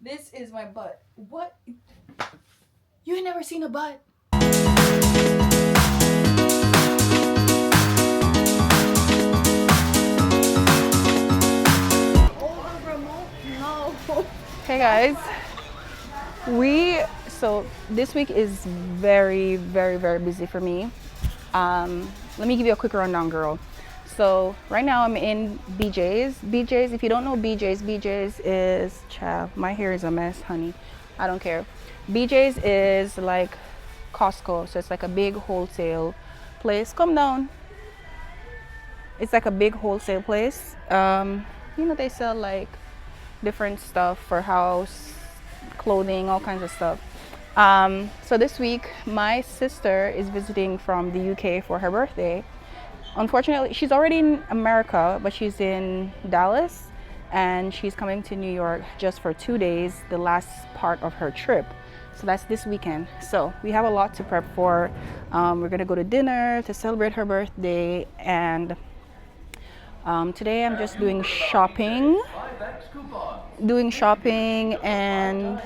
This is my butt. What? You ain't never seen a butt? No. Hey guys, so this week is very busy for me. Let me give you a quick rundown, girl. So right now I'm in BJ's. BJ's, if you don't know BJ's is, child, my hair is a mess, honey. I don't care. BJ's is like Costco, so it's like a big wholesale place. Come down. It's like a big wholesale place. They sell like different stuff for house, clothing, all kinds of stuff. So this week, my sister is visiting from the UK for her birthday. Unfortunately, she's already in America, but she's in Dallas, and she's coming to New York just for 2 days, the last part of her trip. So that's this weekend. So we have a lot to prep for. We're gonna go to dinner to celebrate her birthday, and today I'm just doing shopping and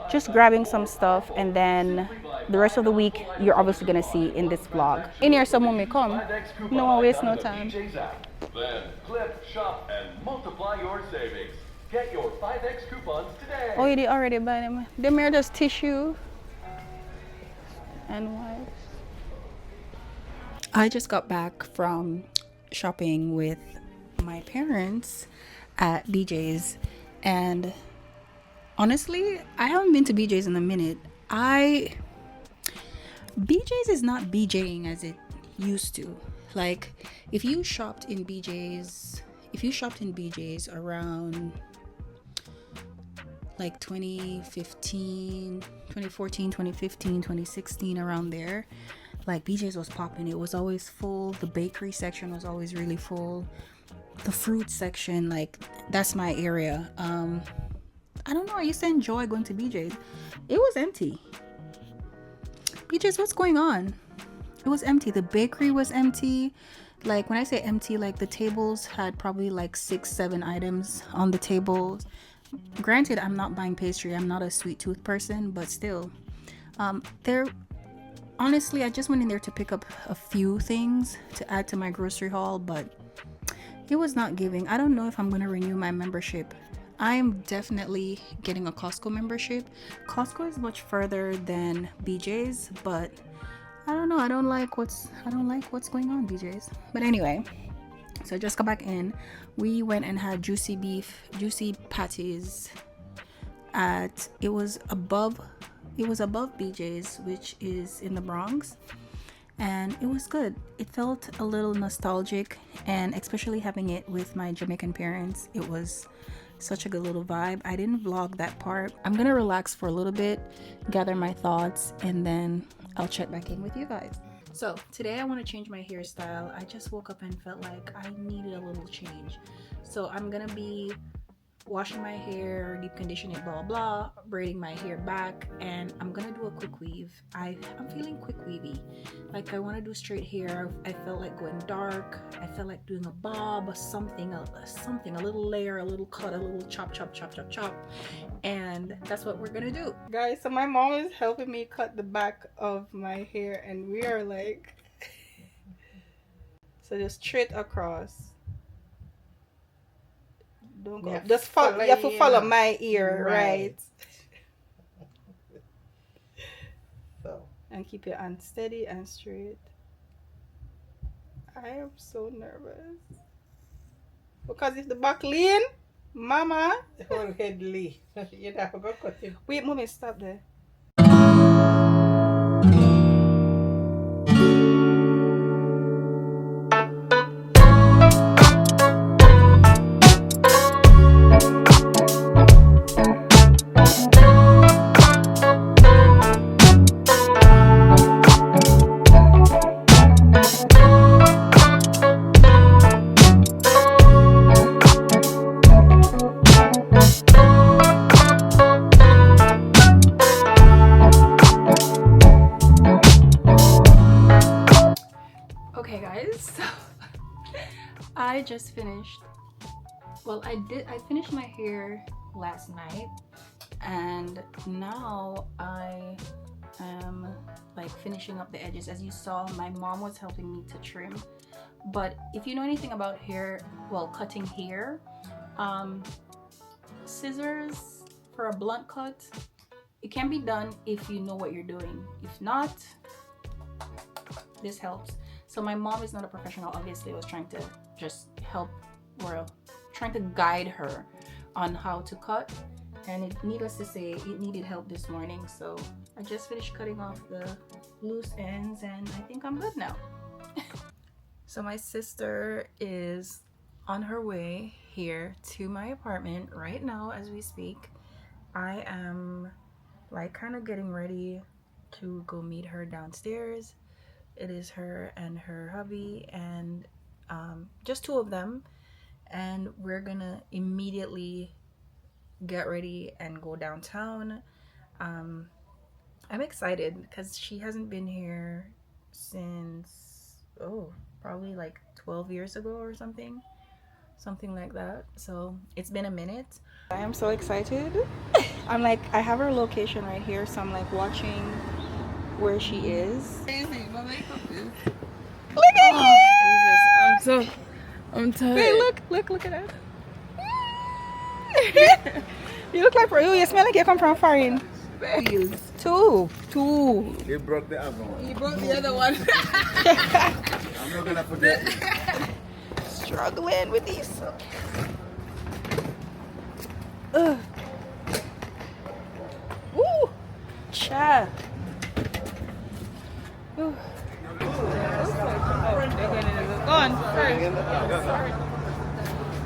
just grabbing some stuff, and then the rest of the week you're obviously gonna see in this vlog. In here, someone may come. No one waste no time. Then clip, shop, and multiply your savings. Get your 5X coupons today. Oh, you did already buy them. Them are just tissue and wipes. I just got back from shopping with my parents at BJ's, and honestly, I haven't been to BJ's in a minute. BJ's is not BJing as it used to. Like, if you shopped in BJ's around like 2014, 2015, 2016, around there, like BJ's was popping. It was always full. The bakery section was always really full. The fruit section, like, that's my area. I don't know, I used to enjoy going to BJ's. It was empty. BJ's, what's going on? It was empty. The bakery was empty. Like, when I say empty, like, the tables had probably like 6-7 items on the tables. Granted, I'm not buying pastry. I'm not a sweet tooth person, but still. Honestly, I just went in there to pick up a few things to add to my grocery haul, but it was not giving. I don't know if I'm going to renew my membership. I am definitely getting a Costco membership. Costco is much further than BJ's, but I don't know. I don't like what's going on BJ's. But anyway, so I just got back in. We went and had juicy patties it was above BJ's, which is in the Bronx, and it was good. It felt a little nostalgic, and especially having it with my Jamaican parents, it was such a good little vibe. I didn't vlog that part. I'm gonna relax for a little bit, gather my thoughts, and then I'll check back in with you guys. So today I want to change my hairstyle. I just woke up and felt like I needed a little change. So I'm gonna be washing my hair, deep conditioning it, blah blah, braiding my hair back, and I'm gonna do a quick weave. I'm feeling quick weavy. Like, I want to do straight hair. I felt like going dark. I felt like doing a bob, something, a little layer, a little cut, a little chop, and that's what we're gonna do, guys. So my mom is helping me cut the back of my hair, and we are like so just straight across. Don't go. Just follow. You have to follow my ear, right? So, and keep your hand steady and straight. I am so nervous because if the back lean, mama, the whole head lean. You have to go cut it. Wait, mommy, stop there. Okay guys, so I just finished, well, I finished my hair last night, and now I am like finishing up the edges. As you saw, my mom was helping me to trim, but if you know anything about hair, well, cutting hair, scissors for a blunt cut, it can be done if you know what you're doing. If not, this helps. So my mom is not a professional, obviously. I was trying to just help, or trying to guide her on how to cut, and needless to say, it needed help this morning. So I just finished cutting off the loose ends, and I think I'm good now. So my sister is on her way here to my apartment right now as we speak. I am like kind of getting ready to go meet her downstairs. It is her and her hubby, and just two of them, and we're gonna immediately get ready and go downtown. I'm excited because she hasn't been here since probably like 12 years ago or something like that. So it's been a minute. I am so excited. I'm like, I have her location right here, so I'm like watching where she is. Crazy, my makeup is. Look at you! I'm tired. Hey, look at that. You look like you smell like you come from foreign. Two. You broke the other one. You broke the other one. I'm not gonna forget. Struggling with these. Woo! Cha. Go on first.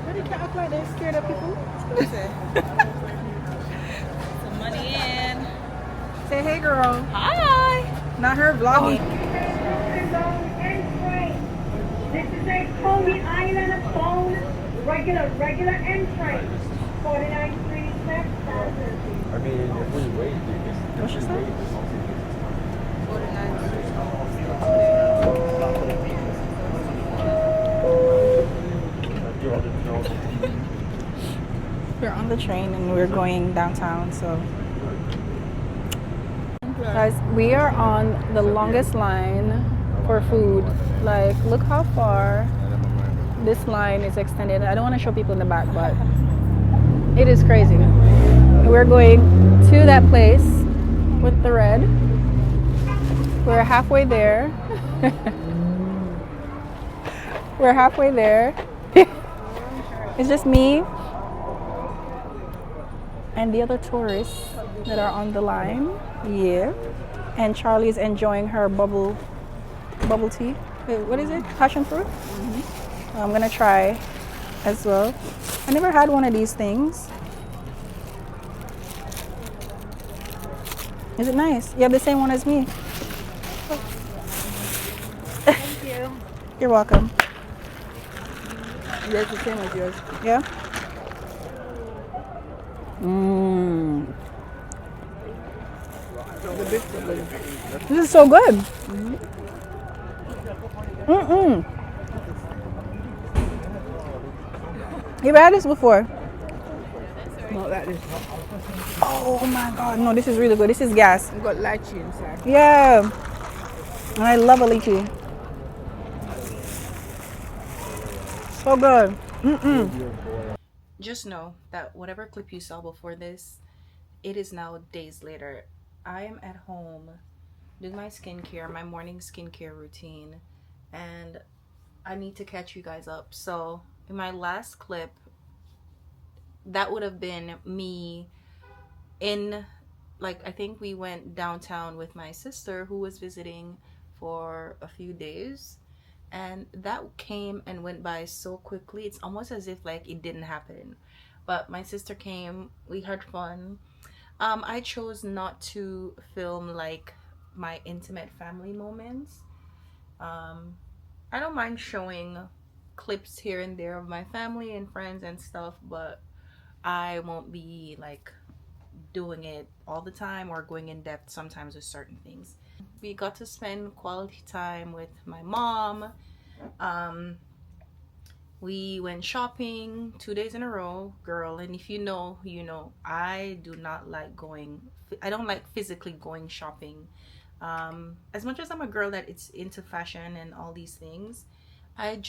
Why they can't act like they're scared of people? Some money in. Say hey, girl. Hi. Not her vlogging. This is a Coney Island phone, regular entry. 4936. I mean, if we wait, What's she say? We're on the train and we're going downtown, so guys, we are on the longest line for food. Like, look how far this line is extended. I don't want to show people in the back, but it is crazy. We're going to that place with the red. We're halfway there. We're halfway there. It's just me and the other tourists that are on the line. Yeah. And Charlie's enjoying her bubble tea. Wait, what is it? Passion fruit? Mm-hmm. I'm gonna try as well. I never had one of these things. Is it nice? You have the same one as me. Thank you. You're welcome. That's the same as yours. Yeah? Mmm. This is so good. Mm-mm. You've had this before? Not like this. Oh my god, no, this is really good. This is gas. We've got lychee inside. Yeah. And I love a lychee. So good. Mm-mm. Just know that whatever clip you saw before this, it is now days later. I am at home doing my skincare, my morning skincare routine, and I need to catch you guys up. So in my last clip, that would have been me in, like, I think we went downtown with my sister who was visiting for a few days, and that came and went by so quickly. It's almost as if like it didn't happen. But my sister came, we had fun. I chose not to film like my intimate family moments. I don't mind showing clips here and there of my family and friends and stuff, but I won't be like doing it all the time or going in depth sometimes with certain things. We got to spend quality time with my mom. We went shopping 2 days in a row, girl. And if you know, you know, I do not like going, I don't like physically going shopping. As much as I'm a girl that it's into fashion and all these things, I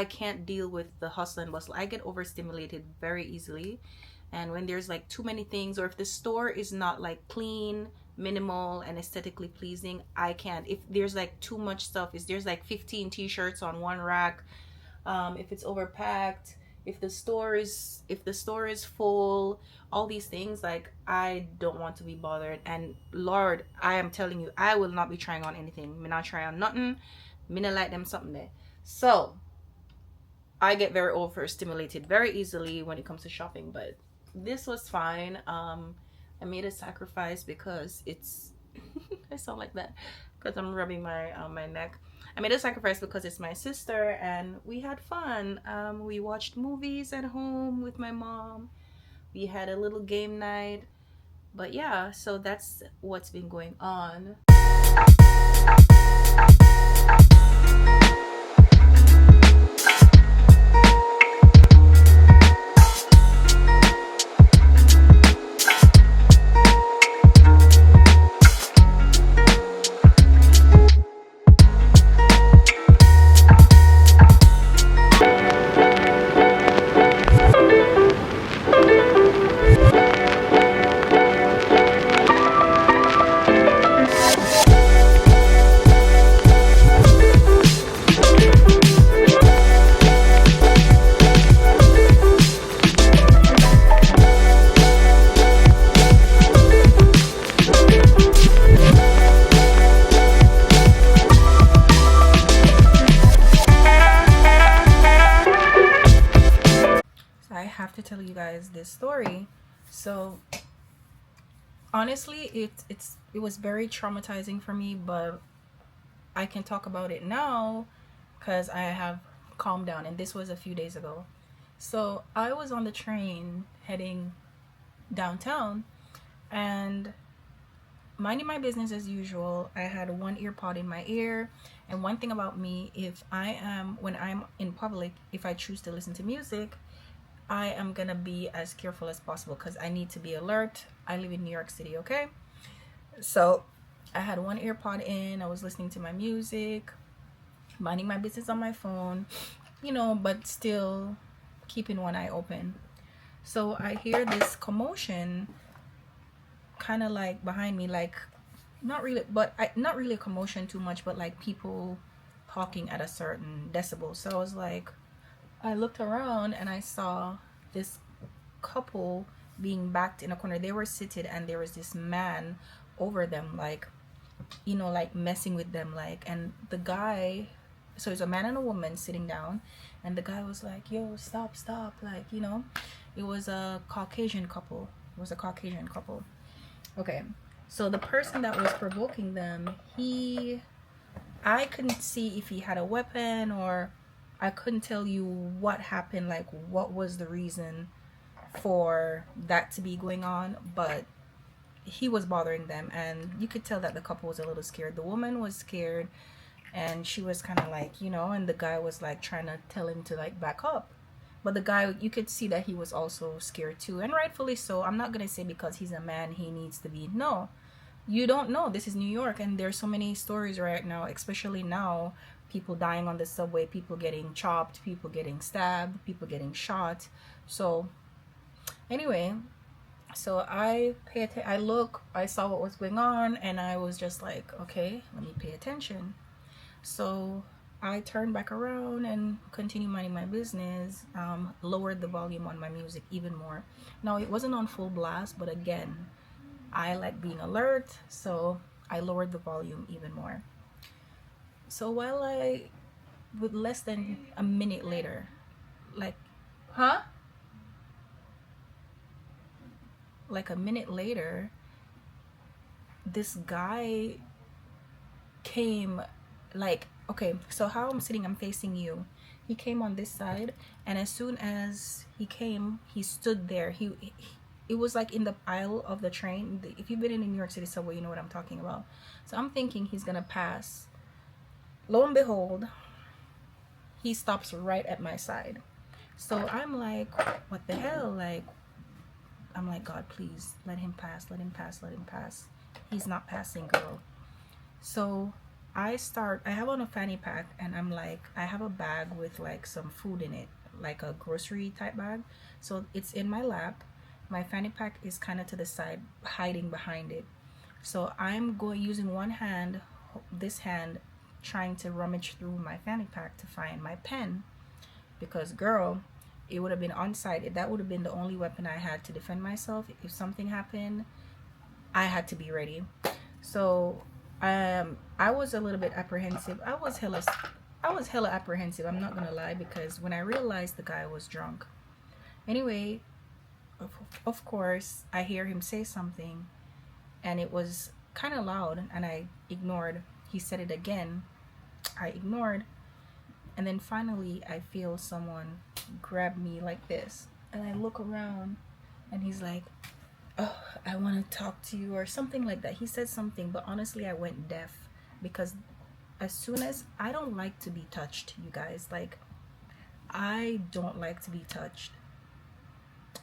can't deal with the hustle and bustle. I get overstimulated very easily. And when there's like too many things, or if the store is not like clean, minimal, and aesthetically pleasing, I can't. If there's like too much stuff, if there's like 15 t-shirts on one rack, if it's overpacked, if the store is full, all these things, like, I don't want to be bothered. And Lord, I am telling you, I will not be trying on anything. Me not try on nothing. Me not like them something there. So I get very overstimulated very easily when it comes to shopping. But this was fine. I made a sacrifice because it's I sound like that because I'm rubbing my my neck. I made a sacrifice because it's my sister, and we had fun. We watched movies at home with my mom. We had a little game night. But yeah, so that's what's been going on. I have to tell you guys this story. So honestly, it was very traumatizing for me, but I can talk about it now because I have calmed down, and this was a few days ago. So I was on the train heading downtown and minding my business as usual. I had one ear pod in my ear, and one thing about me, when I'm in public, if I choose to listen to music, I am gonna be as careful as possible because I need to be alert. I live in New York City, okay? So I had one ear pod in, I was listening to my music, minding my business on my phone, you know, but still keeping one eye open. So I hear this commotion kind of like behind me, like not really a commotion too much, but like people talking at a certain decibel. So I was like, I looked around and I saw this couple being backed in a corner. They were seated and there was this man over them, like, you know, like messing with them, like, and the guy, so it's a man and a woman sitting down, and the guy was like, yo, stop, like, you know. It was a Caucasian couple. Okay, so the person that was provoking them, I couldn't see if he had a weapon, or I couldn't tell you what happened, like what was the reason for that to be going on, but he was bothering them, and you could tell that the couple was a little scared. The woman was scared, and she was kind of like, you know, and the guy was like trying to tell him to like back up. But the guy, you could see that he was also scared too, and rightfully so. I'm not gonna say because he's a man he needs to be. No, you don't know. This is New York, and there's so many stories right now, especially now. People dying on the subway, people getting chopped, people getting stabbed, people getting shot. So anyway, so I saw what was going on, and I was just like, okay, let me pay attention. So I turned back around and continued minding my business, lowered the volume on my music even more. Now, it wasn't on full blast, but again, I like being alert, so I lowered the volume even more. So with less than a minute later, like a minute later, this guy came, like, okay, so how I'm sitting, I'm facing you. He came on this side, and as soon as he came, he stood there. It was like in the aisle of the train. If you've been in the New York City subway, you know what I'm talking about. So I'm thinking he's gonna pass. Lo and behold, he stops right at my side. So I'm like, what the hell? Like, I'm like, God, please let him pass, let him pass, let him pass. He's not passing, girl. So I have on a fanny pack, and I'm like, I have a bag with like some food in it, like a grocery type bag. So it's in my lap. My fanny pack is kind of to the side, hiding behind it. So I'm using one hand, this hand, trying to rummage through my fanny pack to find my pen, because girl, it would have been on site. That would have been the only weapon I had to defend myself. If something happened, I had to be ready. So I was a little bit apprehensive. I was hella apprehensive, I'm not gonna lie, because when I realized the guy was drunk. Anyway, of course, I hear him say something, and it was kind of loud, and I ignored. He said it again, I ignored, and then finally I feel someone grab me like this, and I look around, and he's like, oh, I want to talk to you, or something like that. He said something, but honestly I went deaf, because as soon as, I don't like to be touched, you guys. Like, I don't like to be touched.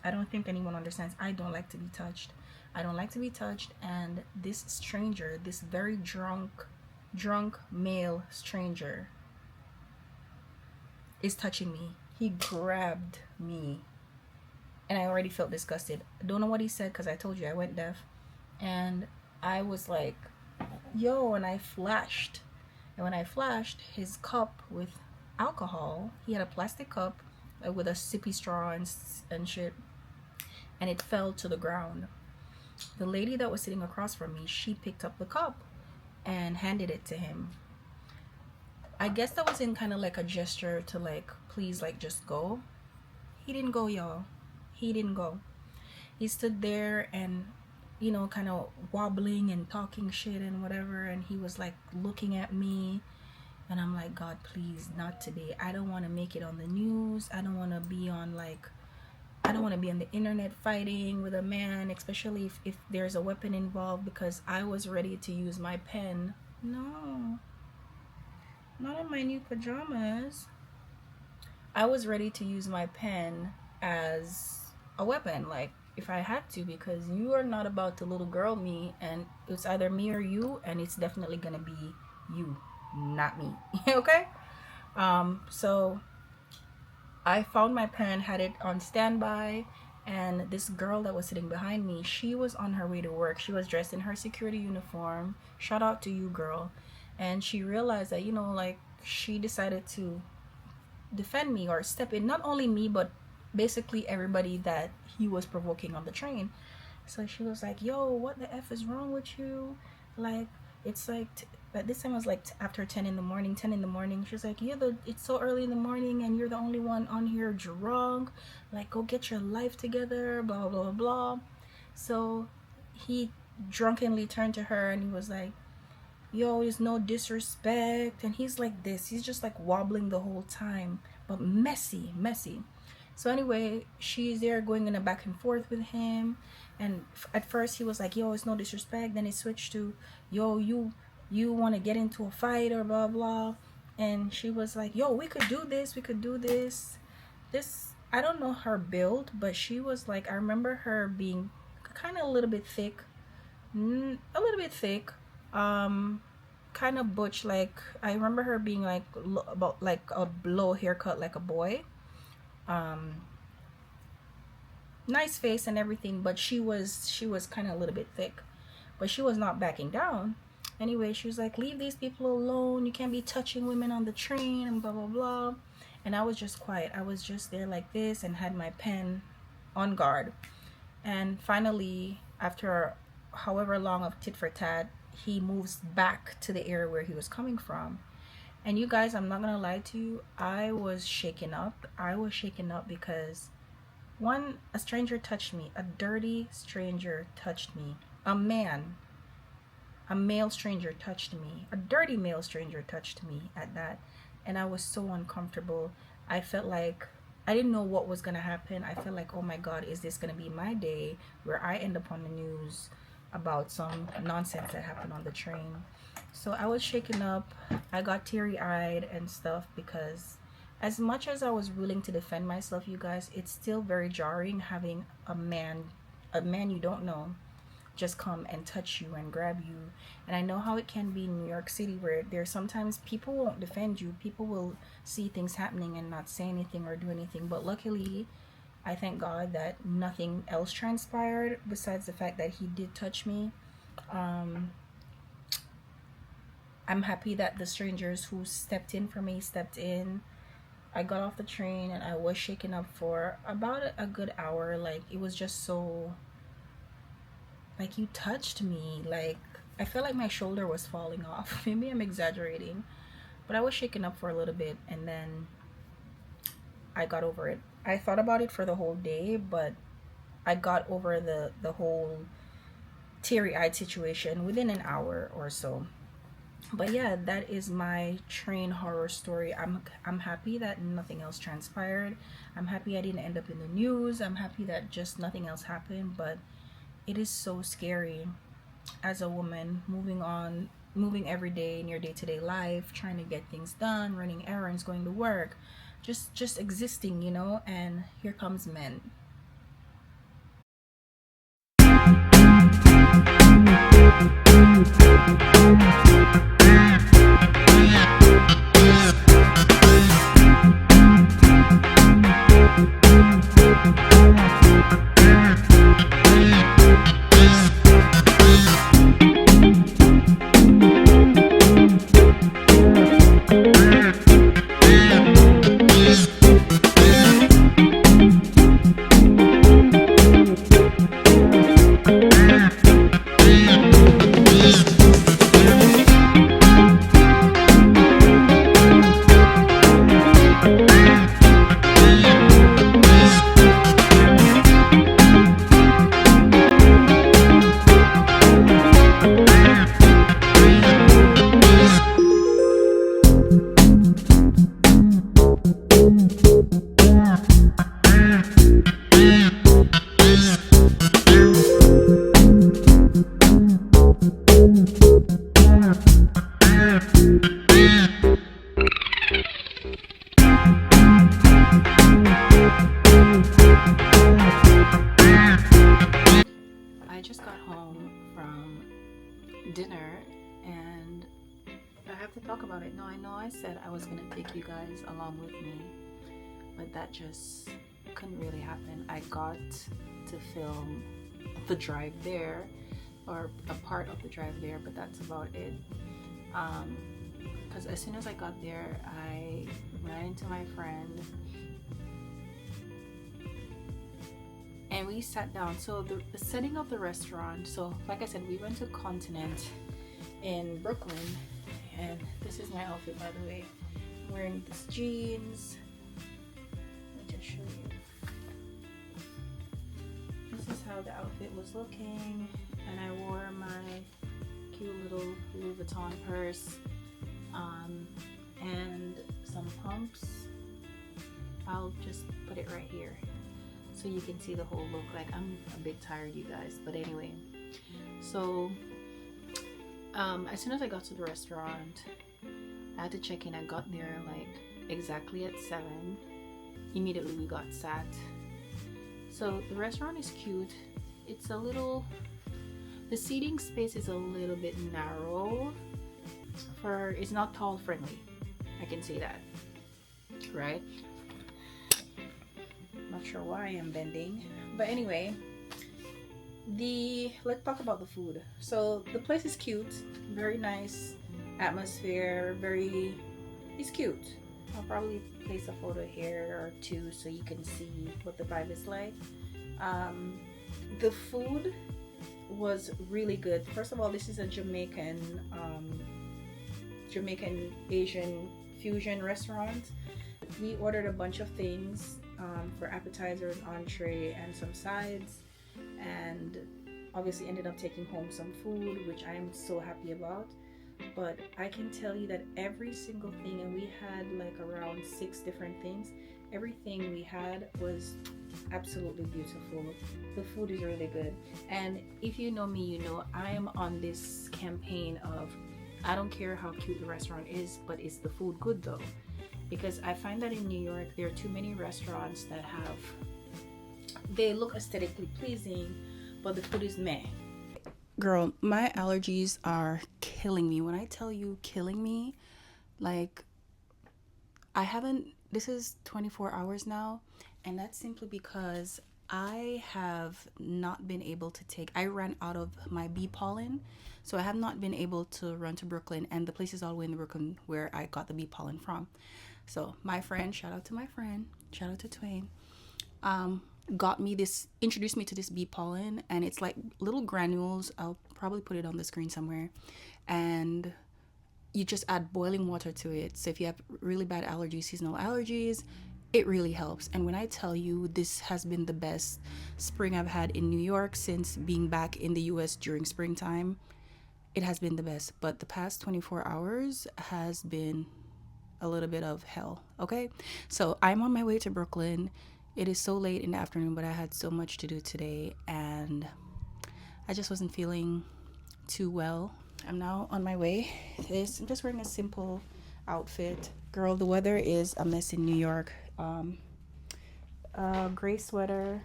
I don't think anyone understands. I don't like to be touched. I don't like to be touched. And this stranger, this very drunk male stranger, is touching me. He grabbed me, and I already felt disgusted. I don't know what he said, because I told you I went deaf. And I was like, yo, and I flashed. And when I flashed, his cup with alcohol, he had a plastic cup with a sippy straw and shit, and it fell to the ground. The lady that was sitting across from me, she picked up the cup and handed it to him. I guess that was in kind of like a gesture to like, please, like, just go. He didn't go, y'all. He didn't go. He stood there and, you know, kind of wobbling and talking shit and whatever, and he was like looking at me, and I'm like, God, please, not today. I don't want to make it on the news. I don't want to be on, like, I don't want to be on the internet fighting with a man, especially if there's a weapon involved, because I was ready to use my pen. No, not in my new pajamas. I was ready to use my pen as a weapon, like, if I had to, because you are not about to little girl me, and it's either me or you, and it's definitely gonna be you, not me. Okay? So I found my pen, had it on standby, and this girl that was sitting behind me, she was on her way to work. She was dressed in her security uniform. Shout out to you, girl. And she realized that, you know, like, she decided to defend me, or step in, not only me, but basically everybody that he was provoking on the train. So she was like, yo, what the F is wrong with you? Like, it's like, but this time was like after 10 in the morning. She's like, yeah, it's so early in the morning, and you're the only one on here drunk. Like, go get your life together, blah, blah, blah. So he drunkenly turned to her, and he was like, yo, there's no disrespect. And he's like this. He's just like wobbling the whole time, but messy. So anyway, she's there going in a back and forth with him. And at first he was like, yo, it's no disrespect. Then it switched to, yo, you want to get into a fight, or blah, blah. And she was like, yo, we could do this. This, I don't know her build, but she was like, I remember her being kind of a little bit thick. Kind of butch. Like, I remember her being like about like a low haircut, like a boy. Nice face and everything, but she was kind of a little bit thick, but she was not backing down. Anyway, she was like, leave these people alone, you can't be touching women on the train, and blah, blah, blah. And I was just quiet. I was just there like this, and had my pen on guard. And finally, after however long of tit for tat, he moves back to the area where he was coming from. And you guys, I'm not gonna lie to you, I was shaken up. Because one, a stranger touched me. A dirty stranger touched me. A male stranger touched me. A dirty male stranger touched me at that. And I was so uncomfortable. I felt like I didn't know what was gonna happen. I felt like, oh my God, is this gonna be my day where I end up on the news about some nonsense that happened on the train? So I was shaken up. I got teary-eyed and stuff, because as much as I was willing to defend myself, you guys, it's still very jarring having a man you don't know just come and touch you and grab you. And I know how it can be in New York City, where there's sometimes people won't defend you. People will see things happening and not say anything or do anything. But luckily, I thank God that nothing else transpired besides the fact that he did touch me. I'm happy that the strangers who stepped in for me stepped in. I got off the train and I was shaken up for about a good hour. Like, it was just so, like, you touched me. Like, I felt like my shoulder was falling off. Maybe I'm exaggerating, but I was shaken up for a little bit, and then I got over it. I thought about it for the whole day, but I got over the whole teary-eyed situation within an hour or so. But yeah, that is my train horror story. I'm happy that nothing else transpired. I'm happy I didn't end up in the news. I'm happy that just nothing else happened. But it is so scary as a woman, moving every day in your day-to-day life, trying to get things done, running errands, going to work, just existing, you know. And here comes men. I just got home from dinner and I have to talk about it. Now, I know I said I was gonna take you guys along with me, but that just couldn't really happen. I got to film the drive there, or a part of the drive there, but that's about it. Because as soon as I got there, I ran into my friend and we sat down. So the setting of the restaurant, so like I said, we went to Continent in Brooklyn, and this is my outfit, by the way. I'm wearing these jeans. Let me just show you. This is how the outfit was looking, and I wore my cute little Louis Vuitton purse and some pumps. I'll just put it right here so you can see the whole look. Like, I'm a bit tired, you guys, but anyway. So as soon as I got to the restaurant, I had to check in. I got there like exactly at 7. Immediately we got sat. So the restaurant is cute. It's a little, the seating space is a little bit narrow. It's not tall friendly, I can say that, right? Not sure why I'm bending, but anyway, let's talk about the food. So the place is cute, very nice atmosphere, it's cute. I'll probably place a photo here or two so you can see what the vibe is like. The food was really good. First of all, this is a Jamaican Asian fusion restaurant. We ordered a bunch of things for appetizers, entree, and some sides, and obviously ended up taking home some food, which I am so happy about. But I can tell you that every single thing, and we had like around 6 different things, everything we had was absolutely beautiful. The food is really good, and if you know me, you know I am on this campaign of I don't care how cute the restaurant is, but is the food good though? because I find that in New York there are too many restaurants that they look aesthetically pleasing, but the food is meh. Girl, my allergies are killing me. When I tell you killing me, like this is 24 hours now, and that's simply because I have not been able to I ran out of my bee pollen, so I have not been able to run to Brooklyn, and the place is all the way in Brooklyn where I got the bee pollen from. So my friend, shout out to Twain, introduced me to this bee pollen, and it's like little granules. I'll probably put it on the screen somewhere, and you just add boiling water to it. So if you have really bad allergies, seasonal allergies, it really helps. And when I tell you, this has been the best spring I've had in New York since being back in the US during springtime. It has been the best. But the past 24 hours has been a little bit of hell. Okay, so I'm on my way to Brooklyn. It is so late in the afternoon, but I had so much to do today, and I just wasn't feeling too well. I'm now on my way. I'm just wearing a simple outfit. Girl, the weather is a mess in New York. Gray sweater.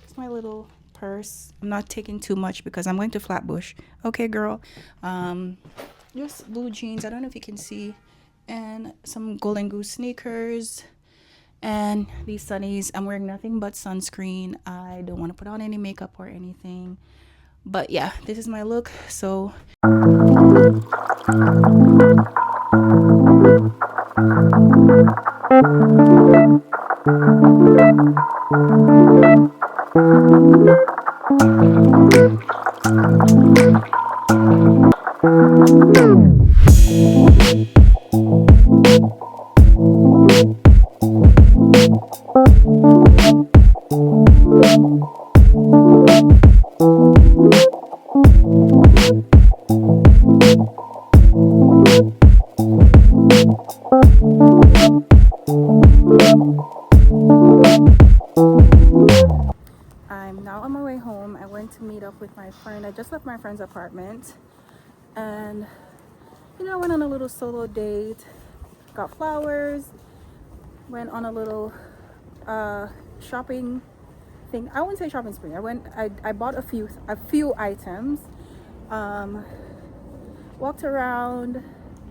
It's my little purse. I'm not taking too much because I'm going to Flatbush. Okay, girl. Just blue jeans. I don't know if you can see. And some Golden Goose sneakers. And these sunnies. I'm wearing nothing but sunscreen. I don't want to put on any makeup or anything. But yeah, this is my look. So I'm now on my way home. I went to meet up with my friend. I just left my friend's apartment, and I went on a little solo date, got flowers, went on a little shopping thing. I wouldn't say shopping spree. I bought a few items, walked around.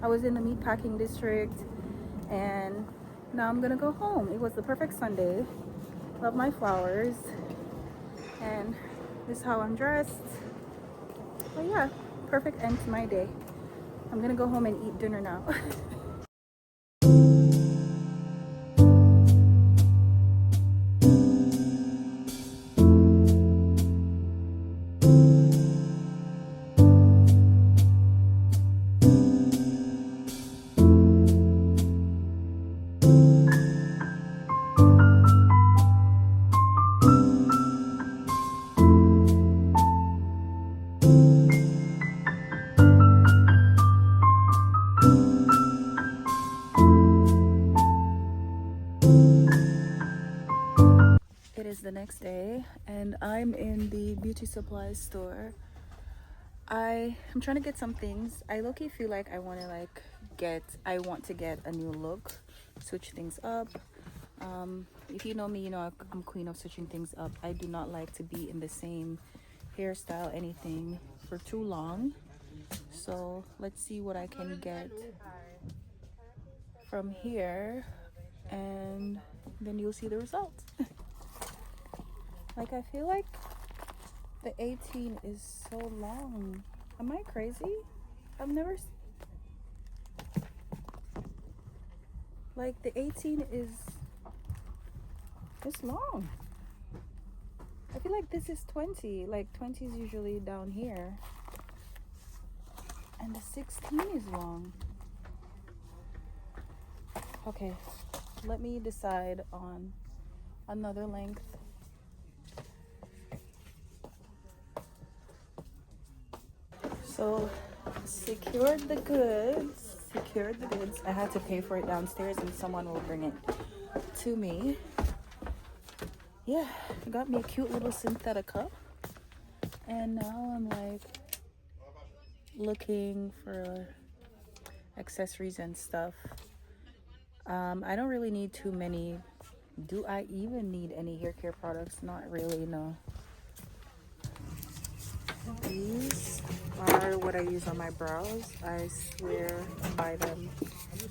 I was in the meatpacking district, and now I'm gonna go home. It was the perfect Sunday. Love my flowers, and this is how I'm dressed. But yeah, perfect end to my day. I'm gonna go home and eat dinner now. It is the next day, and I'm in the beauty supply store. I am trying to get some things. I low-key feel like I want to get a new look, switch things up. If you know me, you know I'm queen of switching things up. I do not like to be in the same hairstyle, anything, for too long. So let's see what I can get from here, and then you'll see the results. Like, I feel like the 18 is so long. Am I crazy? I've never... Like, the 18 is this long. I feel like this is 20. Like, 20 is usually down here. And the 16 is long. Okay, let me decide on another length. So, secured the goods. I had to pay for it downstairs, and someone will bring it to me. Yeah, I got me a cute little Synthetica. And now I'm like looking for accessories and stuff. I don't really need too many. Do I even need any hair care products? Not really, no. These are what I use on my brows. I swear by them.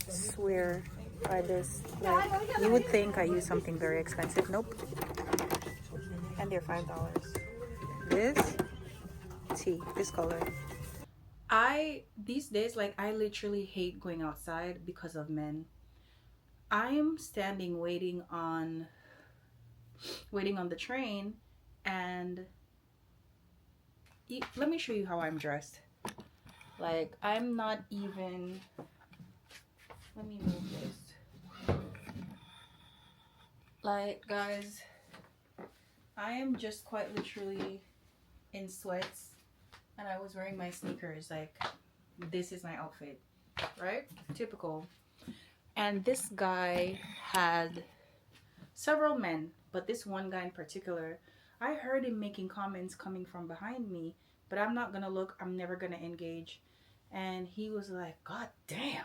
Swear by this. Like, you would think I use something very expensive. Nope. And they're $5. This tea, this color. These days, like, I literally hate going outside because of men. I'm standing waiting on the train, and let me show you how I'm dressed. Like, I'm not even, let me move this. Like, guys, I am just quite literally in sweats, and I was wearing my sneakers. Like, this is my outfit, right? Typical. And this guy had several men, but this one guy in particular, I heard him making comments coming from behind me, but I'm not gonna look, I'm never gonna engage. And he was like, God damn,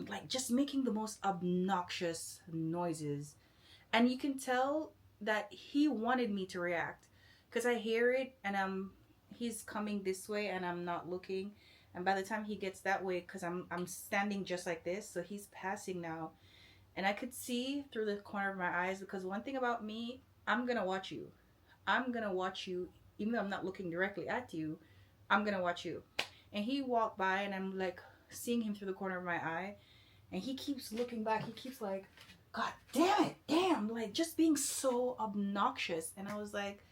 like just making the most obnoxious noises. And you can tell that he wanted me to react, because I hear it and he's coming this way and I'm not looking. And by the time he gets that way, because I'm standing just like this, so he's passing now. And I could see through the corner of my eyes, because one thing about me, I'm going to watch you. I'm going to watch you, even though I'm not looking directly at you, I'm going to watch you. And he walked by and I'm like seeing him through the corner of my eye. And he keeps looking back. He keeps like, God damn it, damn. Like just being so obnoxious. And I was like,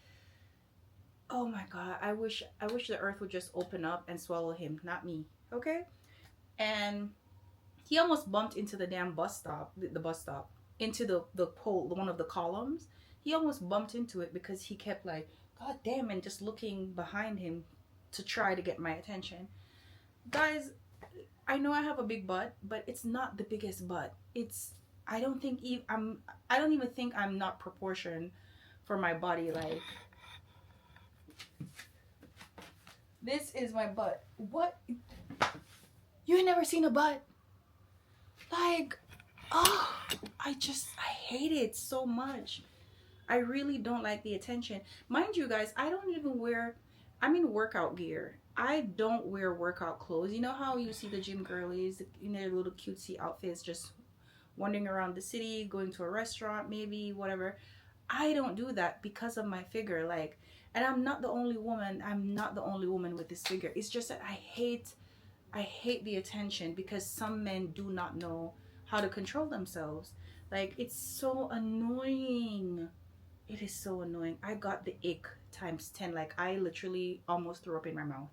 oh my God, I wish the earth would just open up and swallow him, not me. Okay? And he almost bumped into the damn bus stop, the bus stop, into the pole, one of the columns. He almost bumped into it because he kept like, God damn, and just looking behind him to try to get my attention. Guys, I know I have a big butt, but it's not the biggest butt. I don't even think I'm not proportioned for my body. Like, this is my butt. What? You ain't never seen a butt? Like, oh, I hate it so much. I really don't like the attention. Mind you guys, I'm in workout gear. I don't wear workout clothes. You know how you see the gym girlies in their little cutesy outfits just wandering around the city, going to a restaurant, maybe, whatever. I don't do that because of my figure. Like, and I'm not the only woman. I'm not the only woman with this figure. It's just that I hate the attention, because some men do not know how to control themselves. Like, it's so annoying. It is so annoying. I got the ick times 10. Like, I literally almost threw up in my mouth.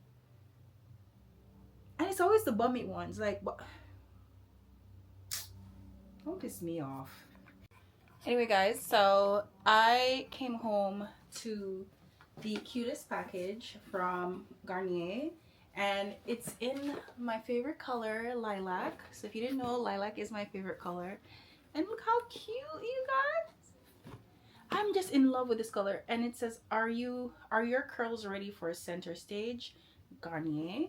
And it's always the bummy ones. Like, what? Don't piss me off. Anyway, guys, so I came home to the cutest package from Garnier, and it's in my favorite color, lilac. So if you didn't know, lilac is my favorite color. And look how cute, you guys. I'm just in love with this color. And it says, are your curls ready for center stage? Garnier.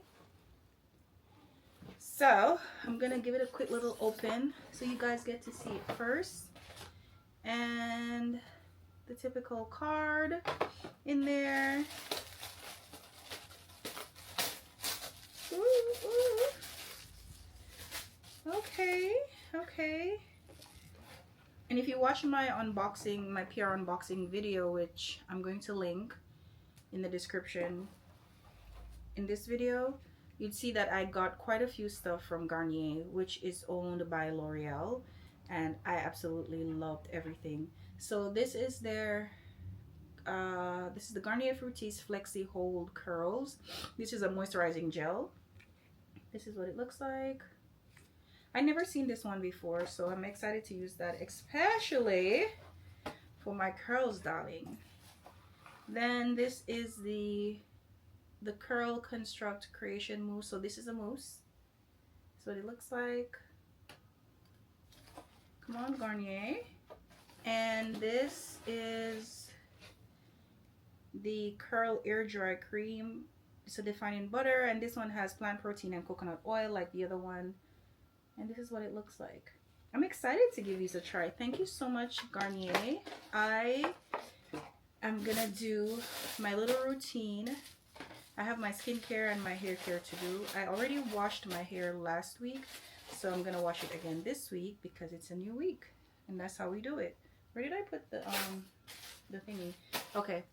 So I'm gonna give it a quick little open so you guys get to see it first. And the typical card in there. Ooh, ooh. Okay. And if you watch my unboxing, my PR unboxing video, which I'm going to link in the description in this video, you'd see that I got quite a few stuff from Garnier, which is owned by L'Oreal, and I absolutely loved everything. So this is their this is the Garnier Fructis Flexi Hold Curls. This is a moisturizing gel. This is what it looks like. I never seen this one before, so I'm excited to use that, especially for my curls, darling. Then this is the Curl Construct Creation Mousse. So this is a mousse. So it looks like. Come on, Garnier. And this is the Curl Air Dry Cream. It's a defining butter, and this one has plant protein and coconut oil like the other one. And this is what it looks like. I'm excited to give these a try. Thank you so much, Garnier. I am gonna do my little routine. I have my skincare and my hair care to do. I already washed my hair last week, so I'm gonna wash it again this week because it's a new week, and that's how we do it. Where did I put the thingy? Okay.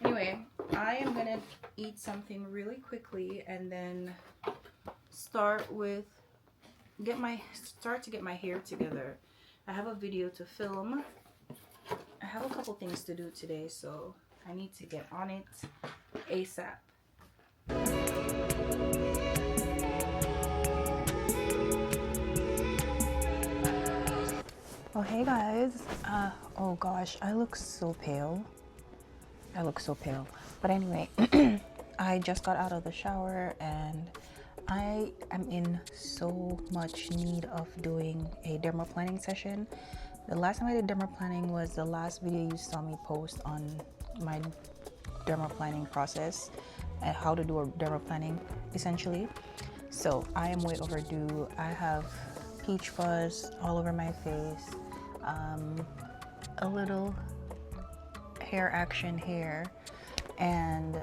Anyway, I am gonna eat something really quickly and then start to get my hair together. I have a video to film. I have a couple things to do today, so I need to get on it ASAP. Oh hey guys, oh gosh, I look so pale. But anyway, I just got out of the shower and I am in so much need of doing a dermaplaning session. The last time I did dermaplaning was the last video you saw me post on my dermaplaning process and how to do a dermaplaning essentially. So I am way overdue. I have peach fuzz all over my face, a little hair action here, and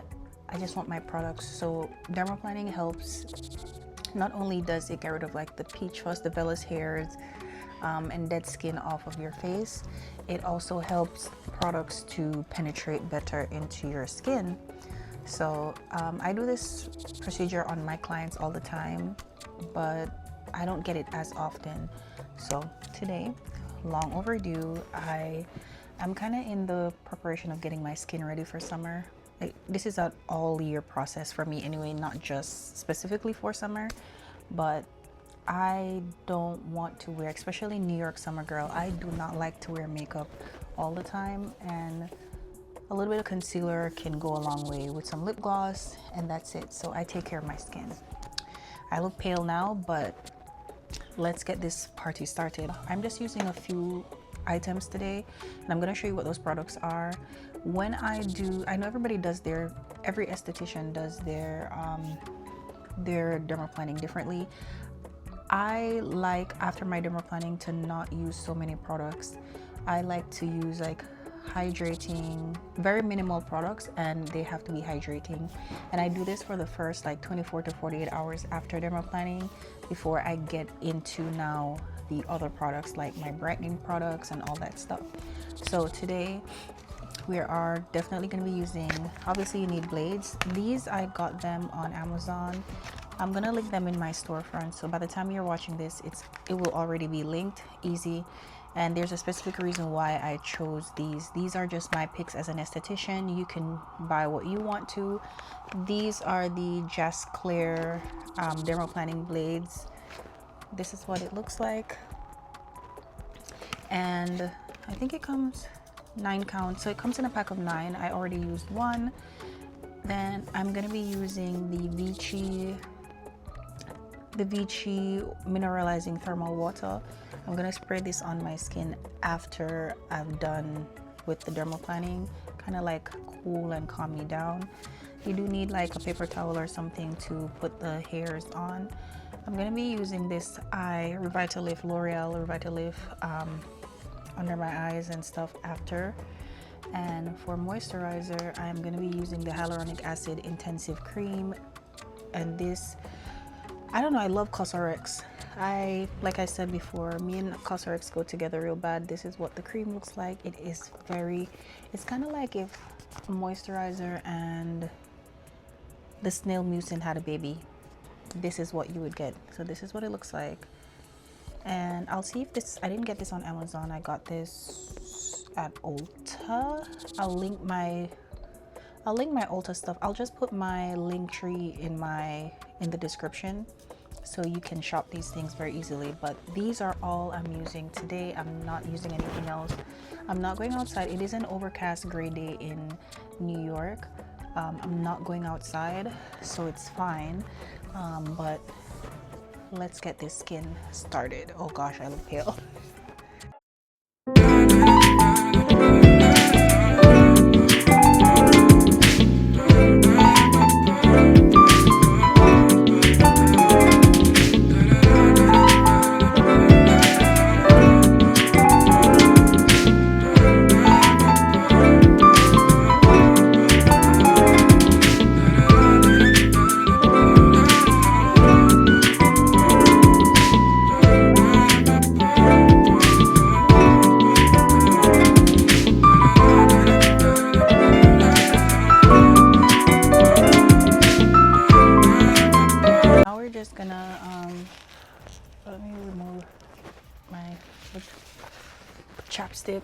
I just want my products. So dermaplaning helps. Not only does it get rid of like the peach fuzz, the vellus hairs, and dead skin off of your face, it also helps products to penetrate better into your skin. So I do this procedure on my clients all the time, but I don't get it as often. So today, long overdue, I'm kind of in the preparation of getting my skin ready for summer. Like, this is an all year process for me anyway, not just specifically for summer, but I don't want to wear, especially New York summer girl, I do not like to wear makeup all the time, and a little bit of concealer can go a long way with some lip gloss, and that's it. So I take care of my skin. I look pale now, but let's get this party started. I'm just using a few items today, and I'm going to show you what those products are. When I know everybody does every esthetician does their dermaplaning differently. I like, after my dermaplaning, to not use so many products. I like to use like hydrating, very minimal products, and they have to be hydrating. And I do this for the first like 24 to 48 hours after dermaplaning before I get into now the other products like my brightening products and all that stuff. So today we are definitely going to be using, obviously you need blades. These I got them on Amazon. I'm gonna link them in my storefront, so by the time you're watching this, it will already be linked, easy. And there's a specific reason why I chose these. These are just my picks as an esthetician. You can buy what you want to. These are the Just Clear dermaplaning blades. This is what it looks like, and I think it comes 9 count, so it comes in a pack of 9. I already used one. Then I'm gonna be using the Vichy mineralizing thermal water. I'm gonna spray this on my skin after I've done with the dermaplaning, kind of like cool and calm me down. You do need like a paper towel or something to put the hairs on. I'm gonna be using this Revitalift, L'Oreal Revitalift under my eyes and stuff after. And for moisturizer, I'm gonna be using the Hyaluronic Acid Intensive Cream. And this, I don't know, I love CosRX. Like I said before, me and CosRX go together real bad. This is what the cream looks like. It's kind of like if moisturizer and the snail mucin had a baby. This is what you would get. So this is what it looks like. And I'll see if this, I didn't get this on Amazon. I got this at Ulta. I'll link my Ulta stuff. I'll just put my link tree in the description, so you can shop these things very easily. But these are all I'm using today. I'm not using anything else. I'm not going outside. It is an overcast gray day in New York. I'm not going outside, so it's fine. But let's get this skin started. Oh gosh, I look pale. chapstick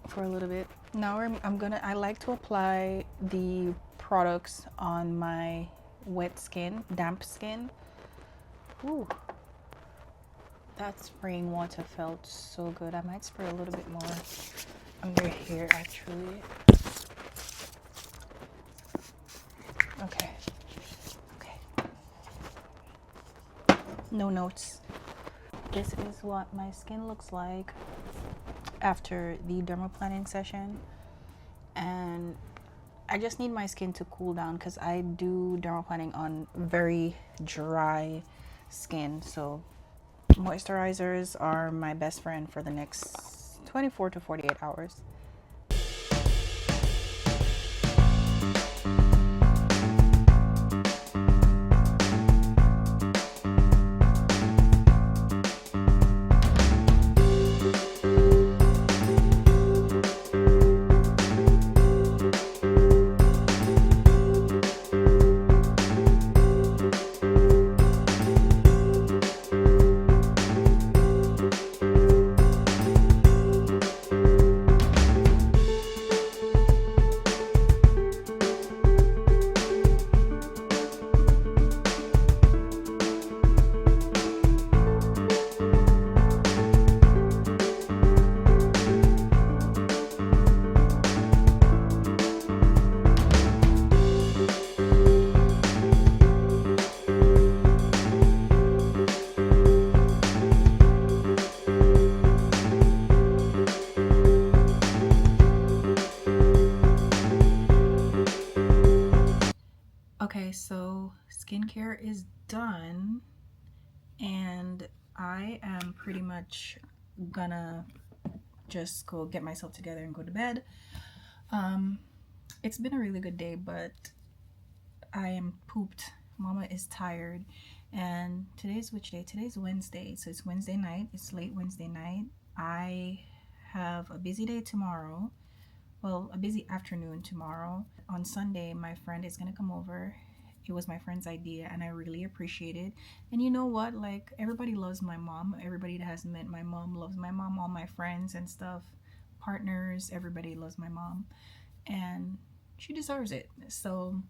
for a little bit. Now I like to apply the products on my wet skin, damp skin. Ooh, that spraying water felt so good. I might spray a little bit more under here actually. Okay. No notes. This is what my skin looks like after the dermaplaning session, and I just need my skin to cool down because I do dermaplaning on very dry skin, so moisturizers are my best friend for the next 24 to 48 hours. Okay, so skincare is done and I am pretty much gonna just go get myself together and go to bed. It's been a really good day, but I am pooped. Mama is tired, and today's which day? Today's Wednesday, so it's Wednesday night. It's late Wednesday night. I have a busy day tomorrow. Well, a busy afternoon tomorrow. On Sunday, my friend is gonna come over. It was my friend's idea and I really appreciate it. And you know what? Like, everybody loves my mom. Everybody that has met my mom loves my mom. All my friends and stuff, partners, everybody loves my mom. And she deserves it. So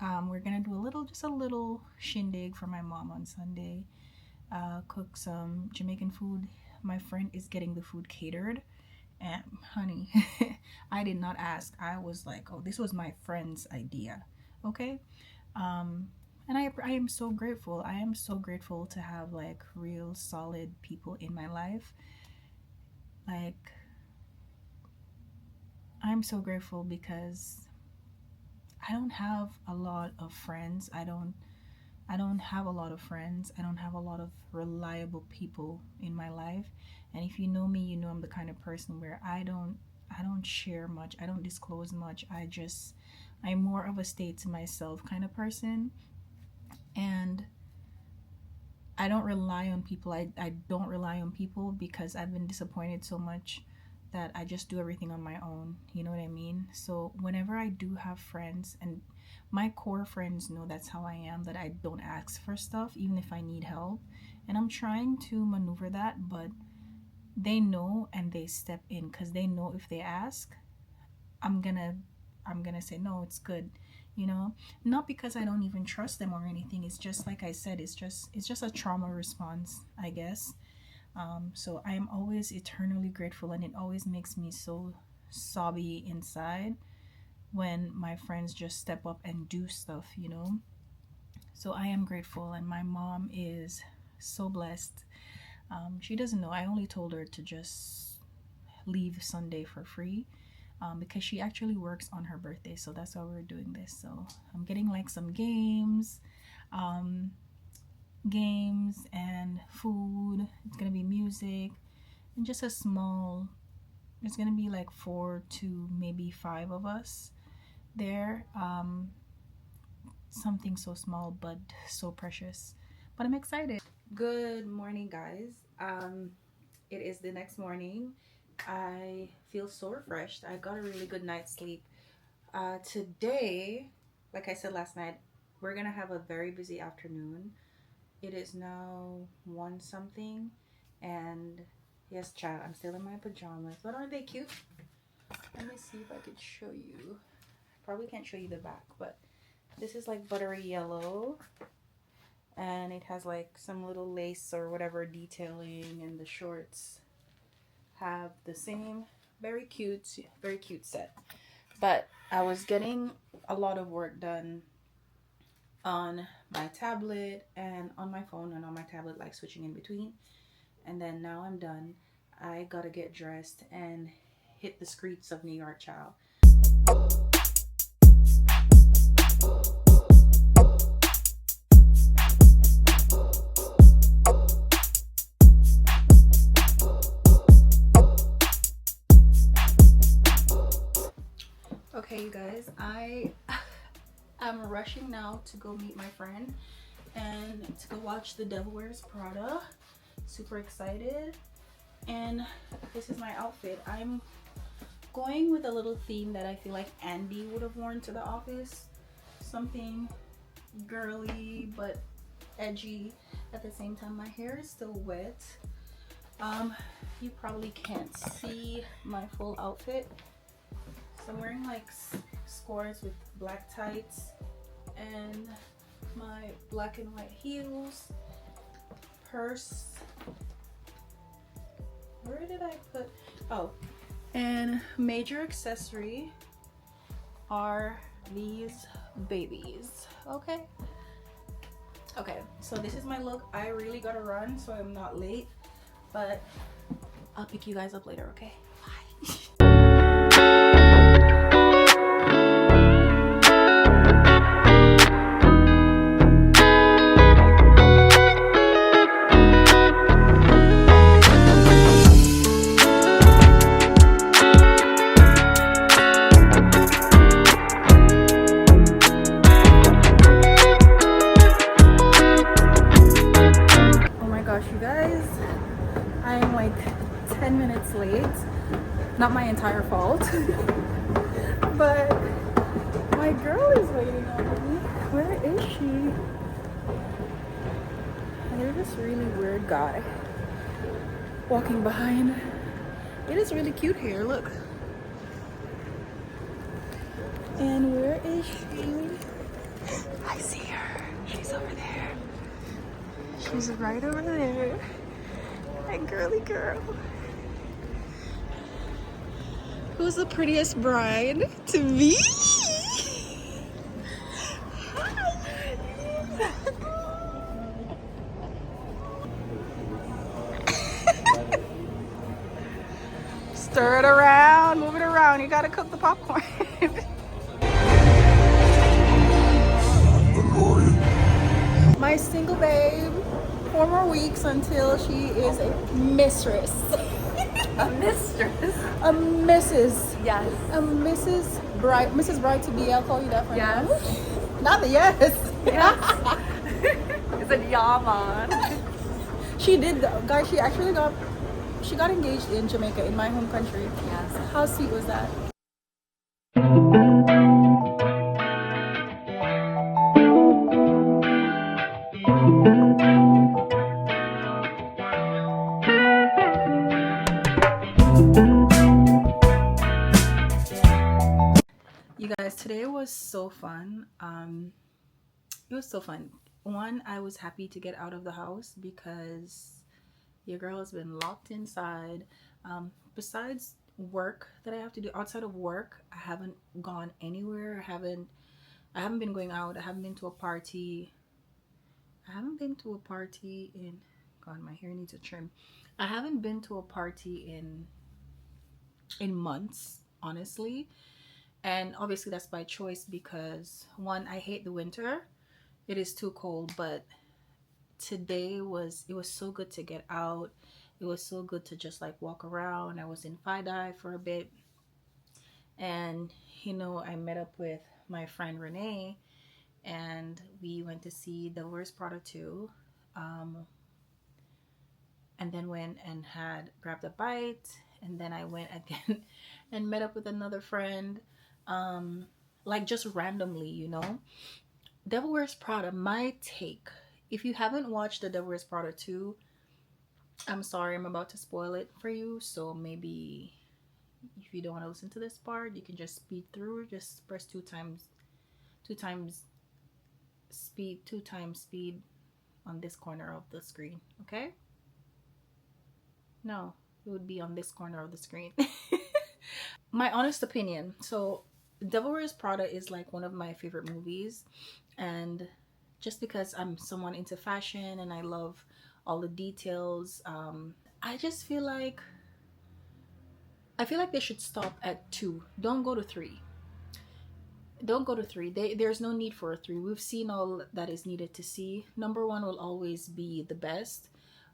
we're gonna do just a little shindig for my mom on Sunday. Cook some Jamaican food. My friend is getting the food catered. And honey, I did not ask. I was like, oh, this was my friend's idea. Okay. And I am so grateful. I am so grateful to have like real solid people in my life. Like, I'm so grateful because I don't have a lot of friends. I don't have a lot of friends. I don't have a lot of reliable people in my life. And if you know me, you know I'm the kind of person where I don't share much. I don't disclose much. I'm more of a stay to myself kind of person. And I don't rely on people. I don't rely on people because I've been disappointed so much that I just do everything on my own. You know what I mean? So whenever I do have friends, and my core friends know that's how I am, that I don't ask for stuff even if I need help. And I'm trying to maneuver that, but they know and they step in because they know if they ask, I'm gonna say no, it's good, you know. Not because I don't even trust them or anything. It's just like I said, it's just a trauma response, I guess. So I am always eternally grateful, and it always makes me so sobby inside when my friends just step up and do stuff, you know. So I am grateful, and my mom is so blessed. She doesn't know. I only told her to just leave Sunday for free because she actually works on her birthday. So that's why we're doing this. So I'm getting like some games and food. It's gonna be music and just there's gonna be like 4 to maybe 5 of us there. Something so small but so precious, but I'm excited. Good morning, guys. It is the next morning. I feel so refreshed. I got a really good night's sleep. Today, like I said last night, we're gonna have a very busy afternoon. It is now 1 something, and Yes, child, I'm still in my pajamas. But aren't they cute? Let me see if I could show you. Probably can't show you the back, but this is like buttery yellow. And it has like some little lace or whatever detailing, and the shorts have the same. Very cute set. But I was getting a lot of work done on my tablet and on my phone, and on my tablet, like switching in between. And then now I'm done. I gotta get dressed and hit the streets of New York, child. Okay, you guys, I'm rushing now to go meet my friend and to go watch The Devil Wears Prada. Super excited. And this is my outfit. I'm going with a little theme that I feel like Andy would have worn to the office. Something girly but edgy at the same time. My hair is still wet. You probably can't see my full outfit. So I'm wearing like skirts with black tights and my black and white heels, purse. Where did I put? Oh, and major accessory are these babies. Okay, so this is my look. I really gotta run so I'm not late, but I'll pick you guys up later. Okay, bye. You guys, I am like 10 minutes late. Not my entire fault, but my girl is waiting on me. Where is she? And there's this really weird guy walking behind. It is really cute hair, look. And where is she? I see her. She's over there. She's right over there. That girly girl. Who's the prettiest bride? To me? Stir it around, move it around. You gotta cook the popcorn. My single babe. 4 more weeks until she is a mistress. A mistress? A Mrs. Yes. A Mrs. Bride. Mrs. Bride to be. I'll call you that for now. Yes. Not the yes. Yes. It's a yaman. She did, guys. She actually got engaged in Jamaica, in my home country. Yes. How sweet was that? You guys, today was so fun. It was so fun. One, I was happy to get out of the house because your girl has been locked inside. Besides work that I have to do outside of work, I haven't gone anywhere. I haven't been going out. I haven't been to a party. In God, my hair needs a trim. I haven't been to a party in months, honestly. And obviously that's by choice because one, I hate the winter. It is too cold, but today it was so good to get out. It was so good to just like walk around. I was in FiDi for a bit. And I met up with my friend Renee and we went to see The Wears Prada 2. And then went and grabbed a bite, and then I went again and met up with another friend. Like just randomly, Devil Wears Prada, my take. If you haven't watched The Devil Wears Prada 2, I'm sorry, I'm about to spoil it for you, so maybe if you don't want to listen to this part, you can just speed through. Just press two times speed on this corner of the screen, okay? No, it would be on this corner of the screen. My honest opinion, so Devil Wears Prada is like one of my favorite movies, and just because I'm someone into fashion and I love all the details, I just feel like they should stop at 2. Don't go to 3. Don't go to 3. There's no need for a 3. We've seen all that is needed to see. Number 1 will always be the best,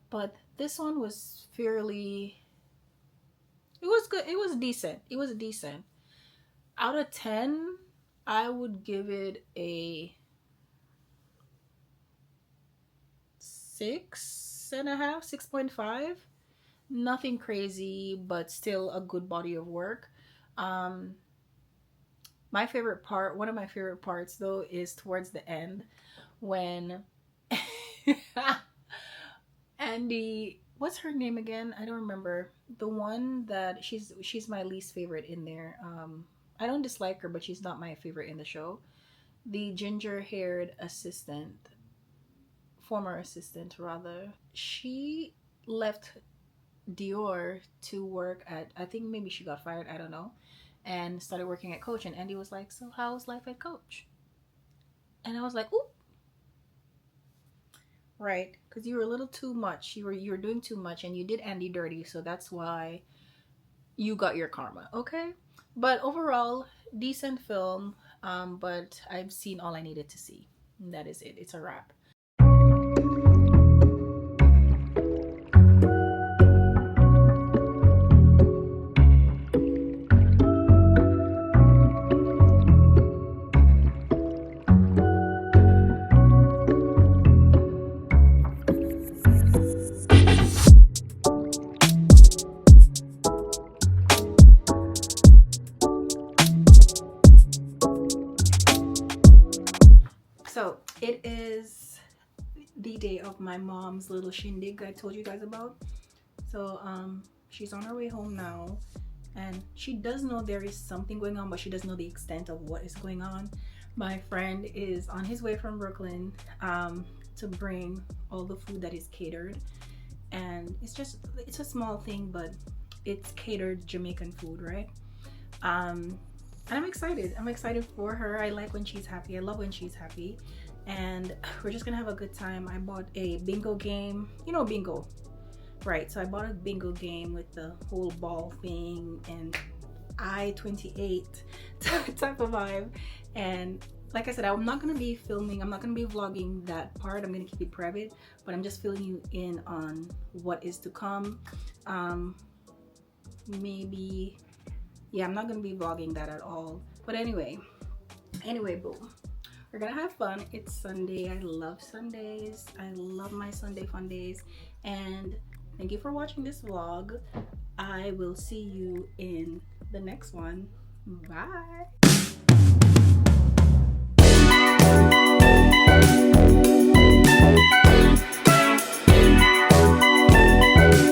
but this one was fairly, it was good. It was decent. It was decent. Out of 10, I would give it a 6.5, 6.5. Nothing crazy, but still a good body of work. My favorite part, one of my favorite parts though, is towards the end when Andy, what's her name again? I don't remember. The one that she's my least favorite in there. I don't dislike her, but she's not my favorite in the show. The ginger-haired assistant, former assistant rather, she left Dior to work at, I think maybe she got fired, I don't know, and started working at Coach. And Andy was like, so how's life at Coach? And I was like, ooh, right, because you were a little too much. You were doing too much, and you did Andy dirty, so that's why you got your karma. Okay, but overall, decent film. But I've seen all I needed to see. And that is it. It's a wrap. So it is the day of my mom's little shindig I told you guys about. So she's on her way home now, and she does know there is something going on, but she doesn't know the extent of what is going on. My friend is on his way from Brooklyn to bring all the food that is catered, and it's a small thing, but it's catered Jamaican food, right? And I'm excited. I'm excited for her. I like when she's happy. I love when she's happy. And we're just gonna have a good time. I bought a bingo game. You know bingo, right? So I bought a bingo game with the whole ball thing and I-28 type of vibe. And like I said, I'm not gonna be filming. I'm not gonna be vlogging that part. I'm gonna keep it private. But I'm just filling you in on what is to come. Maybe... yeah, I'm not gonna be vlogging that at all. But anyway, boom. We're gonna have fun. It's Sunday. I love Sundays. I love my Sunday fun days. And thank you for watching this vlog. I will see you in the next one. Bye.